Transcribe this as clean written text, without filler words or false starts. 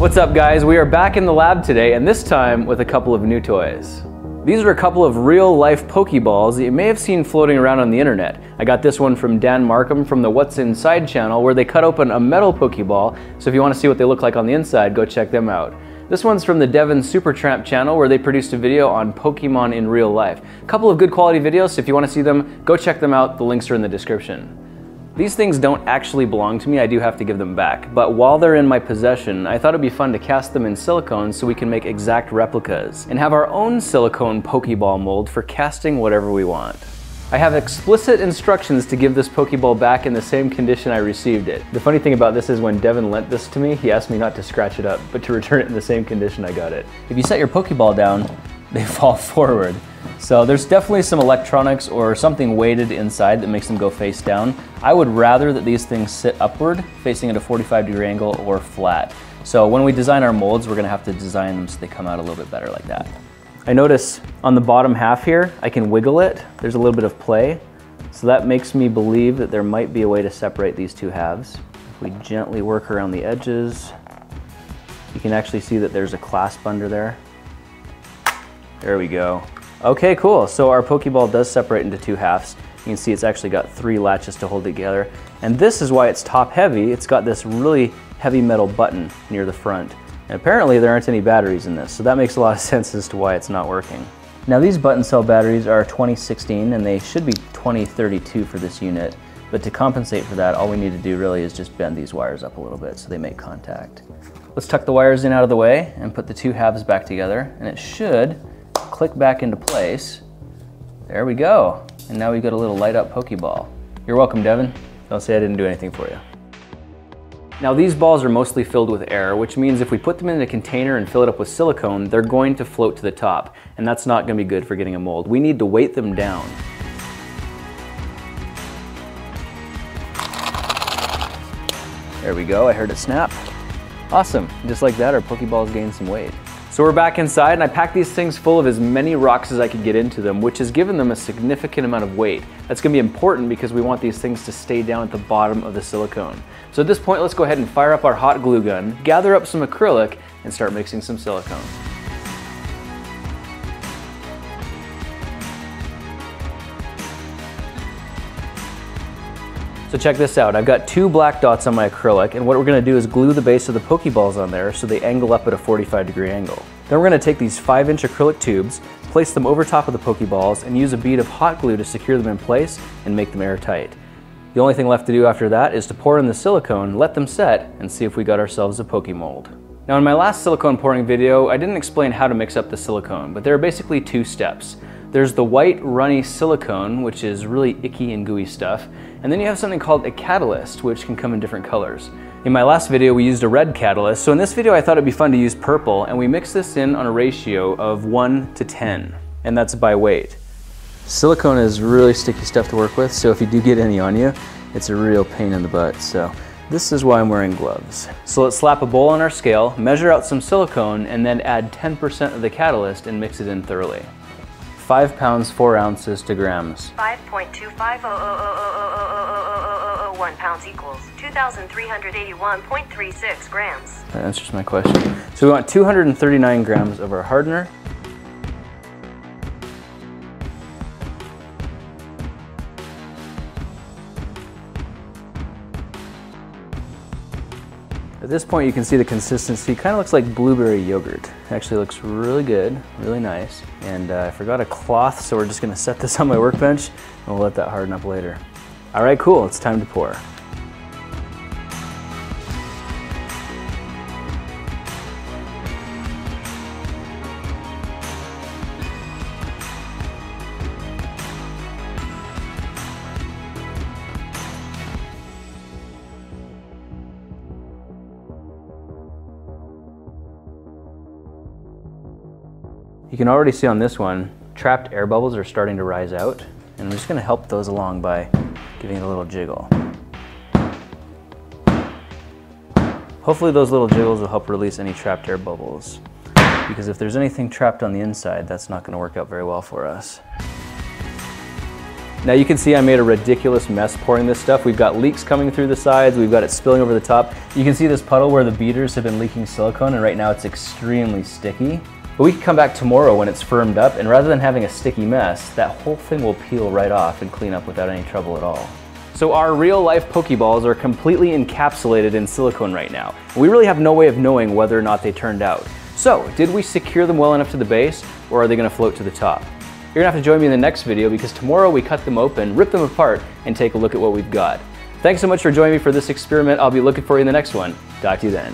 What's up guys, we are back in the lab today and this time with a couple of new toys. These are a couple of real life Pokeballs that you may have seen floating around on the internet. I got this one from Dan Markham from the What's Inside channel where they cut open a metal Pokeball, so if you want to see what they look like on the inside, go check them out. This one's from the DevinSuperTramp channel where they produced a video on Pokemon in real life. A couple of good quality videos, so if you want to see them, go check them out, the links are in the description. These things don't actually belong to me, I do have to give them back, but while they're in my possession, I thought it'd be fun to cast them in silicone so we can make exact replicas, and have our own silicone Pokeball mold for casting whatever we want. I have explicit instructions to give this Pokeball back in the same condition I received it. The funny thing about this is when Devin lent this to me, he asked me not to scratch it up, but to return it in the same condition I got it. If you set your Pokeball down, they fall forward. So there's definitely some electronics or something weighted inside that makes them go face down. I would rather that these things sit upward, facing at a 45-degree angle or flat. So when we design our molds, we're gonna have to design them so they come out a little bit better like that. I notice on the bottom half here, I can wiggle it. There's a little bit of play. So that makes me believe that there might be a way to separate these two halves. If we gently work around the edges, you can actually see that there's a clasp under there. There we go. Okay, cool. So our Pokeball does separate into two halves. You can see it's actually got 3 latches to hold it together. And this is why it's top heavy. It's got this really heavy metal button near the front. And apparently there aren't any batteries in this, so that makes a lot of sense as to why it's not working. Now these button cell batteries are 2016 and they should be 2032 for this unit. But to compensate for that, all we need to do really is just bend these wires up a little bit so they make contact. Let's tuck the wires in out of the way and put the two halves back together, and it should click back into place. There we go. And now we've got a little light up Pokeball. You're welcome, Devin. Don't say I didn't do anything for you. Now these balls are mostly filled with air, which means if we put them in a container and fill it up with silicone, they're going to float to the top, and that's not going to be good for getting a mold. We need to weight them down. There we go, I heard it snap. Awesome, just like that our Pokeballs gained some weight. So we're back inside and I packed these things full of as many rocks as I could get into them, which has given them a significant amount of weight. That's going to be important because we want these things to stay down at the bottom of the silicone. So at this point, let's go ahead and fire up our hot glue gun, gather up some acrylic, and start mixing some silicone. So check this out, I've got 2 black dots on my acrylic, and what we're going to do is glue the base of the Pokeballs on there so they angle up at a 45-degree angle. Then we're going to take these 5-inch acrylic tubes, place them over top of the Pokeballs, and use a bead of hot glue to secure them in place and make them airtight. The only thing left to do after that is to pour in the silicone, let them set, and see if we got ourselves a Pokemold. Now in my last silicone pouring video, I didn't explain how to mix up the silicone, but there are basically 2 steps. There's the white runny silicone, which is really icky and gooey stuff, and then you have something called a catalyst, which can come in different colors. In my last video we used a red catalyst, so in this video I thought it'd be fun to use purple, and we mix this in on a ratio of 1 to 10, and that's by weight. Silicone is really sticky stuff to work with, so if you do get any on you, it's a real pain in the butt, so this is why I'm wearing gloves. So let's slap a bowl on our scale, measure out some silicone, and then add 10% of the catalyst and mix it in thoroughly. 5 pounds, 4 ounces to grams. 5.2500001 pounds equals 2,381.36 grams. That answers my question. So we want 239 grams of our hardener. At this point you can see the consistency kind of looks like blueberry yogurt. It actually looks really good, really nice. And I forgot a cloth, so we're just going to set this on my workbench and we'll let that harden up later. Alright, cool, it's time to pour. You can already see on this one, trapped air bubbles are starting to rise out, and I'm just going to help those along by giving it a little jiggle. Hopefully those little jiggles will help release any trapped air bubbles, because if there's anything trapped on the inside, that's not going to work out very well for us. Now you can see I made a ridiculous mess pouring this stuff. We've got leaks coming through the sides, we've got it spilling over the top. You can see this puddle where the beaters have been leaking silicone, and right now it's extremely sticky. But we can come back tomorrow when it's firmed up, and rather than having a sticky mess, that whole thing will peel right off and clean up without any trouble at all. So our real life Pokeballs are completely encapsulated in silicone right now. We really have no way of knowing whether or not they turned out. So, did we secure them well enough to the base, or are they going to float to the top? You're going to have to join me in the next video because tomorrow we cut them open, rip them apart, and take a look at what we've got. Thanks so much for joining me for this experiment. I'll be looking for you in the next one. Talk to you then.